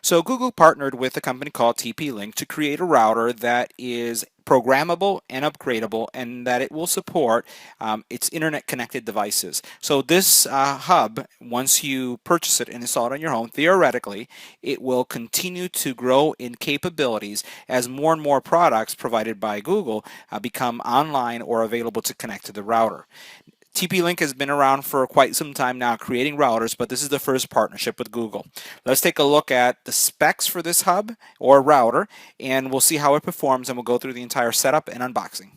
So Google partnered with a company called TP-Link to create a router that is programmable and upgradable, and that it will support its internet connected devices. So this hub, once you purchase it and install it on your home, theoretically it will continue to grow in capabilities as more and more products provided by Google become online or available to connect to the router. TP-Link has been around for quite some time now creating routers, but this is the first partnership with Google. Let's take a look at the specs for this hub or router, and we'll see how it performs, and we'll go through the entire setup and unboxing.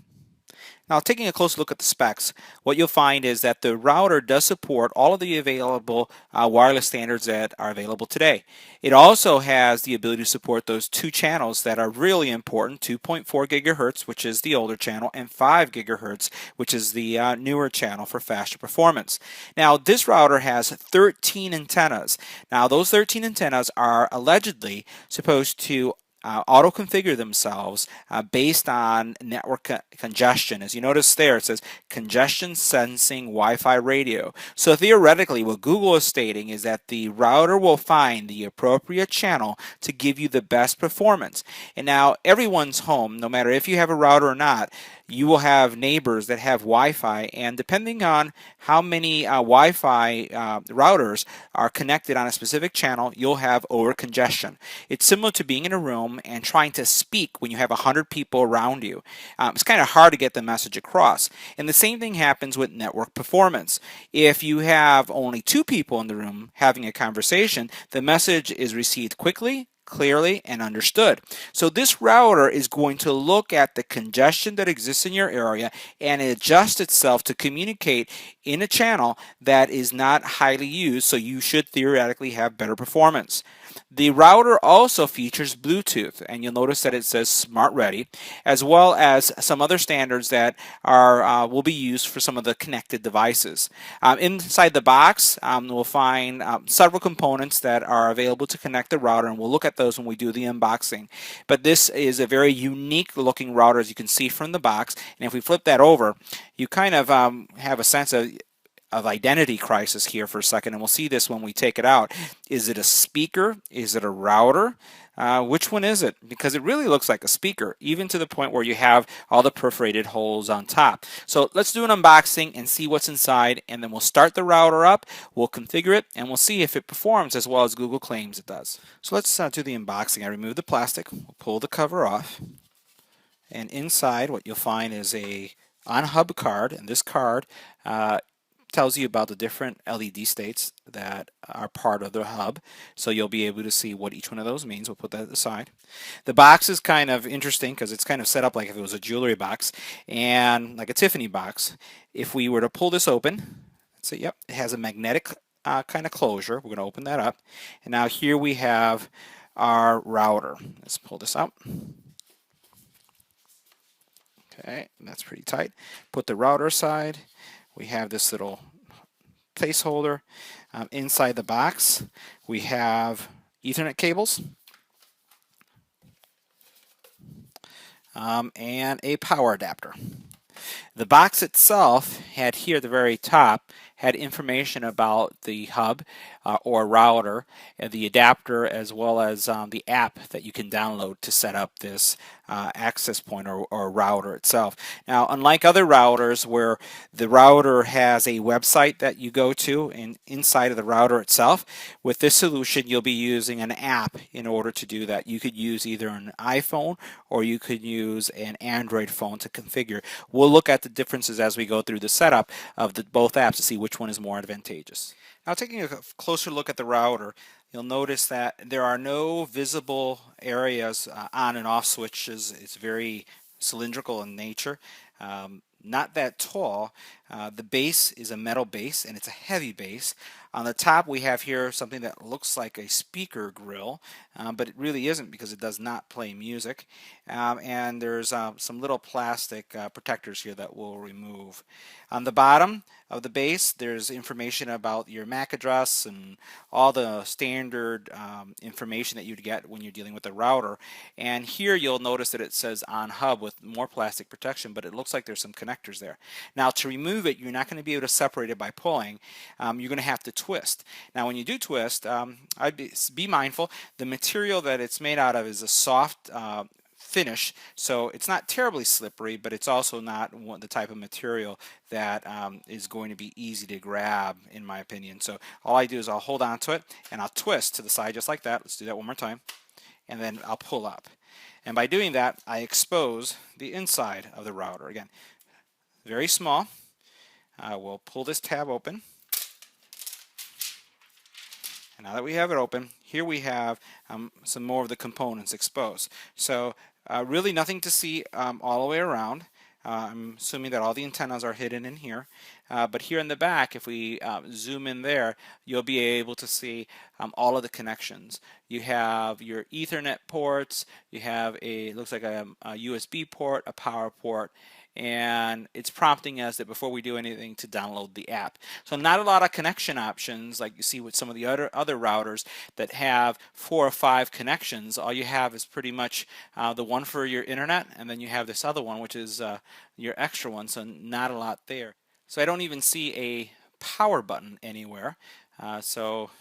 Now, taking a close look at the specs, what you'll find is that the router does support all of the available wireless standards that are available today. It also has the ability to support those two channels that are really important, 2.4 gigahertz, which is the older channel, and 5 gigahertz, which is the newer channel for faster performance. Now, this router has 13 antennas. Now, those 13 antennas are allegedly supposed to auto-configure themselves based on network congestion. As you notice there, it says congestion sensing Wi-Fi radio. So theoretically, what Google is stating is that the router will find the appropriate channel to give you the best performance. And now everyone's home, no matter if you have a router or not, you will have neighbors that have Wi-Fi, and depending on how many Wi-Fi routers are connected on a specific channel, you'll have over congestion. It's similar to being in a room and trying to speak when you have 100 people around you. It's kind of hard to get the message across. And the same thing happens with network performance. If you have only 2 people in the room having a conversation, the message is received quickly, clearly, and understood. So this router is going to look at the congestion that exists in your area and adjust itself to communicate in a channel that is not highly used, so you should theoretically have better performance. The router also features Bluetooth, and you'll notice that it says Smart Ready, as well as some other standards that are will be used for some of the connected devices. Inside the box, we'll find several components that are available to connect the router, and we'll look at those when we do the unboxing. But this is a very unique looking router, as you can see from the box, and if we flip that over, you kind of have a sense of identity crisis here for a second, and we'll see this when we take it out. Is it a speaker? Is it a router? Which one is it? Because it really looks like a speaker, even to the point where you have all the perforated holes on top. So let's do an unboxing and see what's inside, and then we'll start the router up, we'll configure it, and we'll see if it performs as well as Google claims it does. So let's do the unboxing. I remove the plastic, we'll pull the cover off, and inside what you'll find is a Onhub card, and this card tells you about the different LED states that are part of the hub, so you'll be able to see what each one of those means. We'll put that aside. The box is kind of interesting because it's kind of set up like if it was a jewelry box and like a Tiffany box. If we were to pull this open, so yep, it has a magnetic kind of closure. We're going to open that up, and now here we have our router. Let's pull this out. Okay, that's pretty tight. Put the router aside. We have this little placeholder. Inside the box, we have Ethernet cables and a power adapter. The box itself had here at the very top had information about the hub or router and the adapter, as well as the app that you can download to set up this access point or router itself. Now, unlike other routers where the router has a website that you go to and inside of the router itself, with this solution you'll be using an app in order to do that. You could use either an iPhone or you could use an Android phone to configure. We'll look at the differences as we go through the setup of both apps to see which one is more advantageous. Now, taking a closer look at the router, you'll notice that there are no visible areas on and off switches. It's very cylindrical in nature. Not that tall. The base is a metal base, and it's a heavy base. On the top we have here something that looks like a speaker grill, but it really isn't because it does not play music. And there's some little plastic protectors here that we'll remove. On the bottom of the base, there's information about your MAC address and all the standard information that you'd get when you're dealing with a router. And here you'll notice that it says on hub with more plastic protection, but it looks like there's some connectors there. Now to remove it, you're not going to be able to separate it by pulling. You're going to have to twist. Now when you do twist, I'd be mindful. The material that it's made out of is a soft finish, so it's not terribly slippery, but it's also not the type of material that is going to be easy to grab, in my opinion. So all I do is I'll hold on to it and I'll twist to the side just like that. Let's do that one more time, and then I'll pull up. And by doing that, I expose the inside of the router. Again, very small. We'll pull this tab open. And now that we have it open, here we have some more of the components exposed. So really nothing to see all the way around. I'm assuming that all the antennas are hidden in here. But here in the back, if we zoom in there, you'll be able to see all of the connections. You have your Ethernet ports, you have it looks like a USB port, a power port, and it's prompting us that before we do anything to download the app. So not a lot of connection options like you see with some of the other routers that have 4 or 5 connections. All you have is pretty much the one for your internet, and then you have this other one which is your extra one, so not a lot there. So I don't even see a power button anywhere. So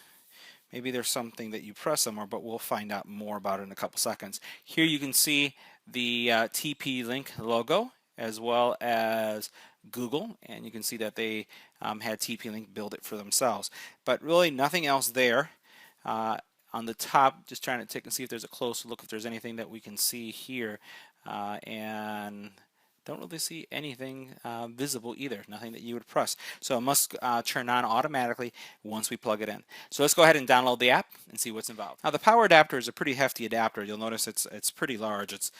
maybe there's something that you press somewhere, but we'll find out more about it in a couple seconds. Here you can see the TP-Link logo, as well as Google, and you can see that they had TP-Link build it for themselves. But really nothing else there. On the top, just trying to take and see if there's a close look, if there's anything that we can see here, and don't really see anything visible either, nothing that you would press. So it must turn on automatically once we plug it in. So let's go ahead and download the app and see what's involved. Now the power adapter is a pretty hefty adapter. You'll notice it's pretty large. It's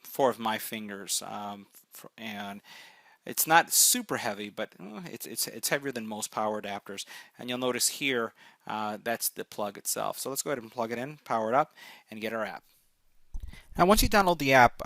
4 of my fingers, and it's not super heavy, but it's heavier than most power adapters. And you'll notice here that's the plug itself. So let's go ahead and plug it in, power it up, and get our app. Now once you download the app,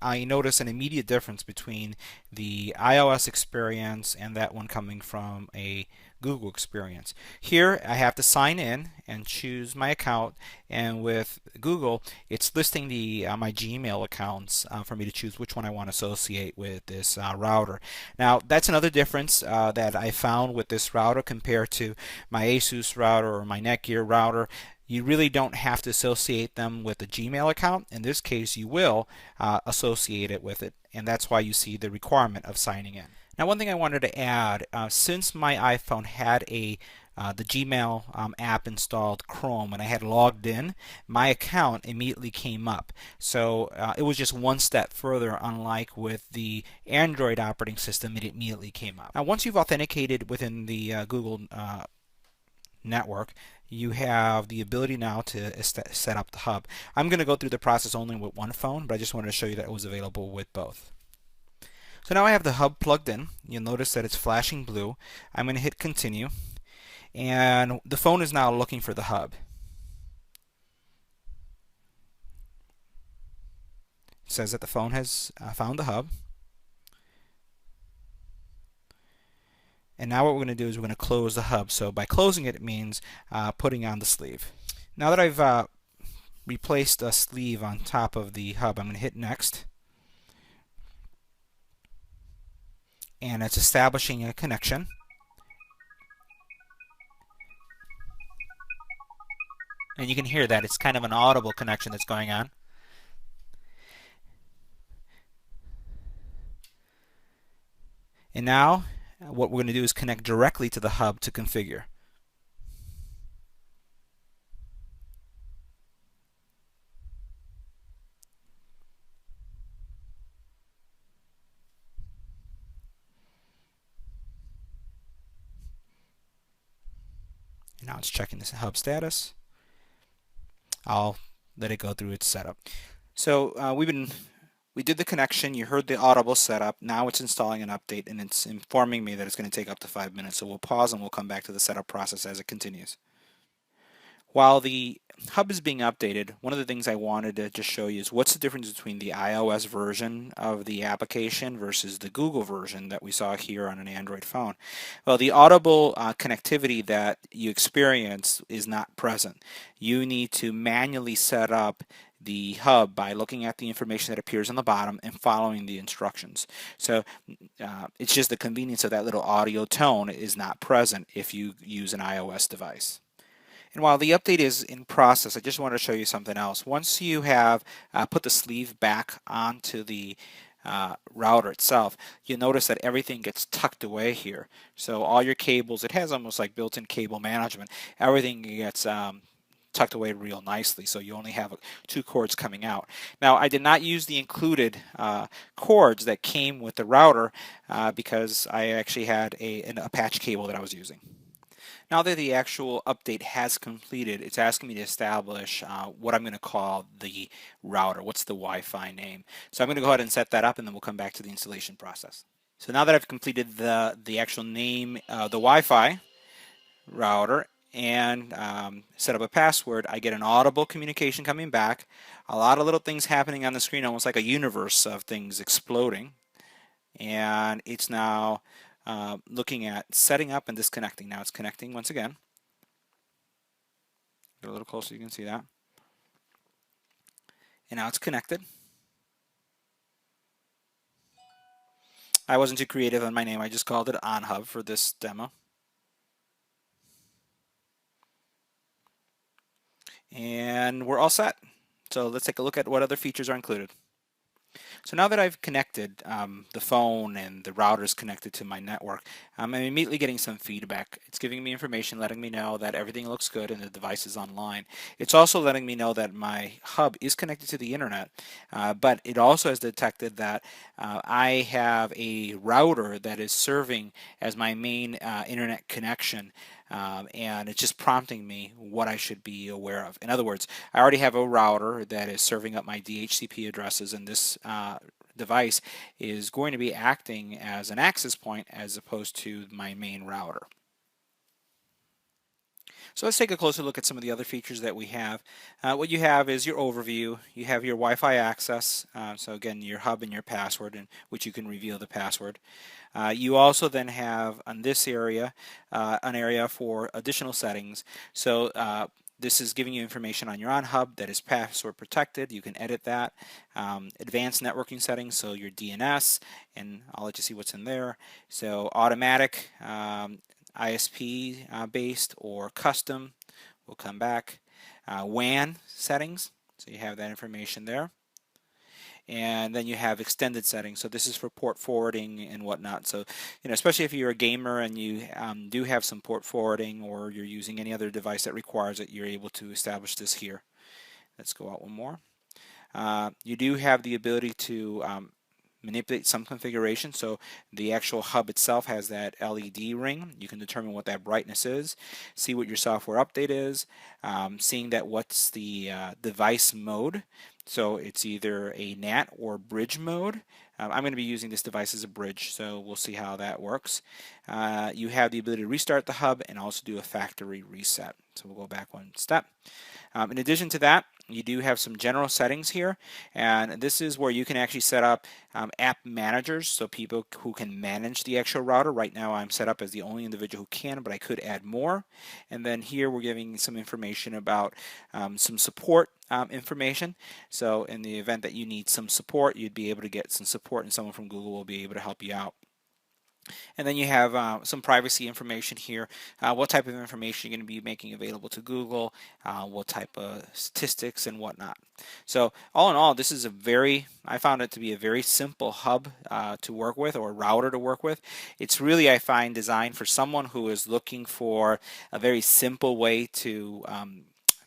I notice an immediate difference between the iOS experience and that one coming from a Google experience. Here I have to sign in and choose my account, and with Google it's listing my Gmail accounts for me to choose which one I want to associate with this router. Now that's another difference that I found with this router compared to my Asus router or my Netgear router. You really don't have to associate them with a Gmail account. In this case, you will associate it with it, and that's why you see the requirement of signing in. Now, one thing I wanted to add, since my iPhone had the Gmail app installed Chrome and I had logged in, my account immediately came up. So it was just one step further, unlike with the Android operating system, it immediately came up. Now, once you've authenticated within the Google network, you have the ability now to set up the hub. I'm going to go through the process only with one phone, but I just wanted to show you that it was available with both. So now I have the hub plugged in. You'll notice that it's flashing blue. I'm going to hit continue, and the phone is now looking for the hub. It says that the phone has found the hub. And now what we're going to do is we're going to close the hub. So by closing it, it means putting on the sleeve. Now that I've replaced a sleeve on top of the hub, I'm going to hit next. And it's establishing a connection. And you can hear that it's kind of an audible connection that's going on. And now what we're going to do is connect directly to the hub to configure. And now it's checking this hub status. I'll let it go through its setup. So we did the connection, you heard the audible setup, now it's installing an update and it's informing me that it's going to take up to 5 minutes. So we'll pause and we'll come back to the setup process as it continues. While the Hub is being updated, one of the things I wanted to just show you is what's the difference between the iOS version of the application versus the Google version that we saw here on an Android phone. Well, the audible connectivity that you experience is not present. You need to manually set up the hub by looking at the information that appears on the bottom and following the instructions. So it's just the convenience of that little audio tone is not present if you use an iOS device. And while the update is in process, I just want to show you something else. Once you have put the sleeve back onto the router itself, you'll notice that everything gets tucked away here. So all your cables, it has almost like built-in cable management. Everything gets tucked away real nicely, so you only have two cords coming out. Now, I did not use the included cords that came with the router because I actually had a patch cable that I was using. Now that the actual update has completed, it's asking me to establish what I'm going to call the router. What's the Wi-Fi name? So I'm going to go ahead and set that up, and then we'll come back to the installation process. So now that I've completed the actual name, the Wi-Fi router, and set up a password, I get an audible communication coming back. A lot of little things happening on the screen, almost like a universe of things exploding. And it's now looking at setting up and disconnecting. Now it's connecting once again. Get a little closer, you can see that. And now it's connected. I wasn't too creative on my name. I just called it Onhub for this demo. And we're all set. So let's take a look at what other features are included. So now that I've connected the phone and the router is connected to my network, I'm immediately getting some feedback. It's giving me information, letting me know that everything looks good and the device is online. It's also letting me know that my hub is connected to the internet, but it also has detected that I have a router that is serving as my main internet connection. And it's just prompting me what I should be aware of. In other words, I already have a router that is serving up my DHCP addresses, and this device is going to be acting as an access point as opposed to my main router. So let's take a closer look at some of the other features that we have. What you have is your overview. You have your Wi-Fi access. So again, your hub and your password, in which you can reveal the password. You also then have on this area an area for additional settings. So this is giving you information on your Onhub that is password protected. You can edit that. Advanced networking settings, so your DNS, and I'll let you see what's in there. So automatic, ISP based, or custom. We'll come back. WAN settings, so you have that information there. And then you have extended settings. So this is for port forwarding and whatnot. So, especially if you're a gamer and you do have some port forwarding, or you're using any other device that requires it, you're able to establish this here. Let's go out one more. You do have the ability to manipulate some configuration. So the actual hub itself has that LED ring. You can determine what that brightness is, see what your software update is, seeing that what's the device mode. So it's either a NAT or bridge mode. I'm going to be using this device as a bridge, so we'll see how that works. You have the ability to restart the hub and also do a factory reset. So we'll go back one step. In addition to that, you do have some general settings here, and this is where you can actually set up app managers, so people who can manage the actual router. Right now I'm set up as the only individual who can, but I could add more. And then here we're giving some information about some support information. So in the event that you need some support, you'd be able to get some support, and someone from Google will be able to help you out. And then you have some privacy information here, what type of information you're going to be making available to Google, what type of statistics and whatnot. So all in all, this is I found it to be a very simple hub to work with, or router to work with. It's really, I find, designed for someone who is looking for a very simple way to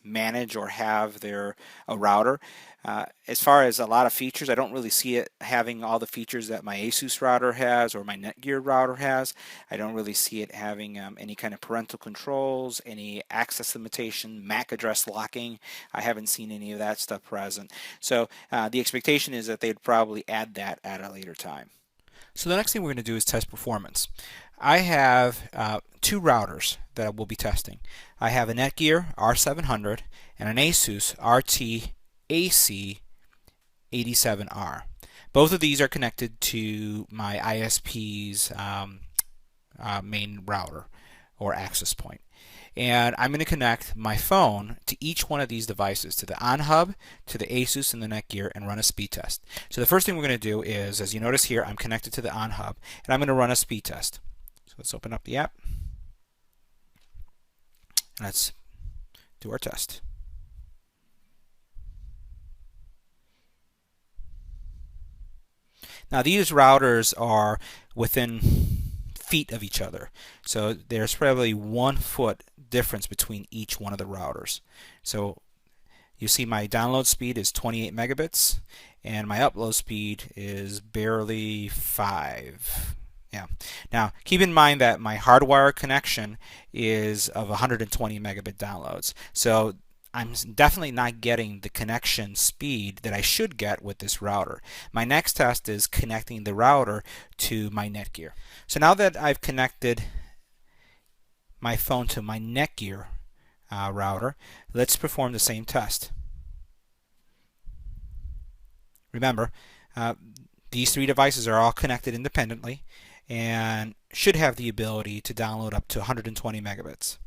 manage or have a router. As far as a lot of features, I don't really see it having all the features that my Asus router has or my Netgear router has. I don't really see it having any kind of parental controls, any access limitation, MAC address locking. I haven't seen any of that stuff present. So the expectation is that they'd probably add that at a later time. So the next thing we're going to do is test performance. I have two routers that I will be testing. I have a Netgear R700 and an Asus RT-AC87R. Both of these are connected to my ISP's main router or access point. And I'm going to connect my phone to each one of these devices, to the Onhub, to the Asus, and the Netgear, and run a speed test. So the first thing we're going to do is, as you notice here, I'm connected to the Onhub, and I'm going to run a speed test. So let's open up the app. Let's do our test. Now these routers are within feet of each other, so there's probably 1 foot difference between each one of the routers. So you see my download speed is 28 megabits and my upload speed is barely 5. Yeah. Now keep in mind that my hardwire connection is of 120 megabit downloads, so I'm definitely not getting the connection speed that I should get with this router. My next test is connecting the router to my Netgear. So now that I've connected my phone to my Netgear router, let's perform the same test. Remember, these three devices are all connected independently and should have the ability to download up to 120 megabits.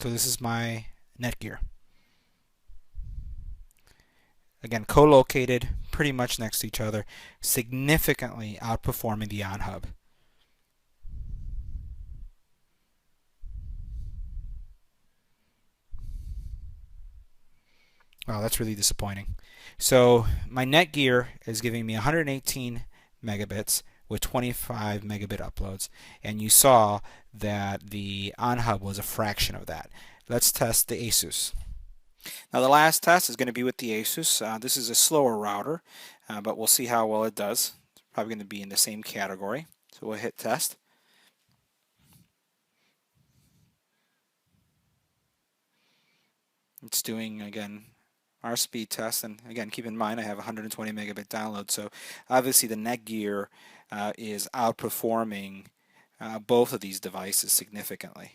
So this is my Netgear. Again, co-located pretty much next to each other, significantly outperforming the Onhub. Wow, that's really disappointing. So my Netgear is giving me 118 megabits with 25 megabit uploads, and you saw that the Onhub was a fraction of that. Let's test the Asus. Now the last test is going to be with the Asus. This is a slower router, but we'll see how well it does. It's probably going to be in the same category. So we'll hit test. It's doing, again, our speed test, and again, keep in mind I have 120 megabit download, so obviously the Netgear is outperforming both of these devices significantly.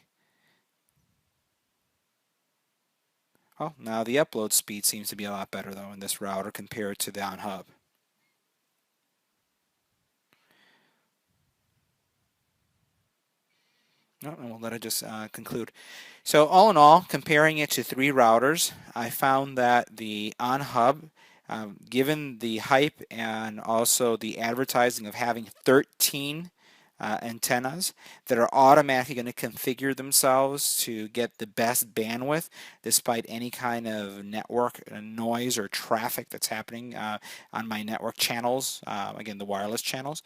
Oh, now the upload speed seems to be a lot better though in this router compared to the Onhub. No, and we'll let it just conclude. So all in all, comparing it to three routers, I found that the Onhub, given the hype and also the advertising of having 13 antennas that are automatically going to configure themselves to get the best bandwidth despite any kind of network noise or traffic that's happening on my network channels, again the wireless channels,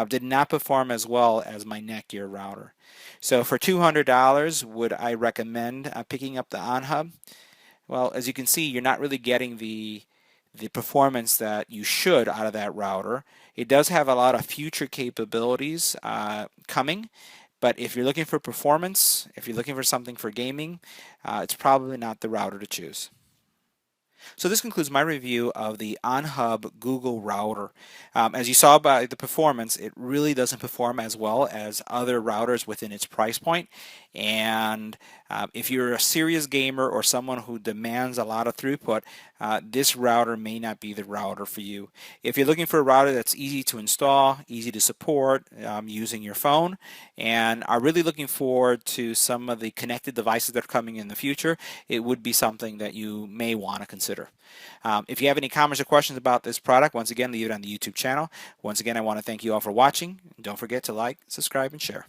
did not perform as well as my Netgear router. So for $200, would I recommend picking up the Onhub? Well, as you can see, you're not really getting the performance that you should out of that router. It does have a lot of future capabilities coming, but if you're looking for performance, if you're looking for something for gaming, it's probably not the router to choose. So this concludes my review of the Onhub Google router. As you saw by the performance, it really doesn't perform as well as other routers within its price point. And if you're a serious gamer or someone who demands a lot of throughput, this router may not be the router for you. If you're looking for a router that's easy to install, easy to support using your phone, and are really looking forward to some of the connected devices that are coming in the future, it would be something that you may want to consider. If you have any comments or questions about this product, once again, leave it on the YouTube channel. Once again, I want to thank you all for watching. Don't forget to like, subscribe, and share.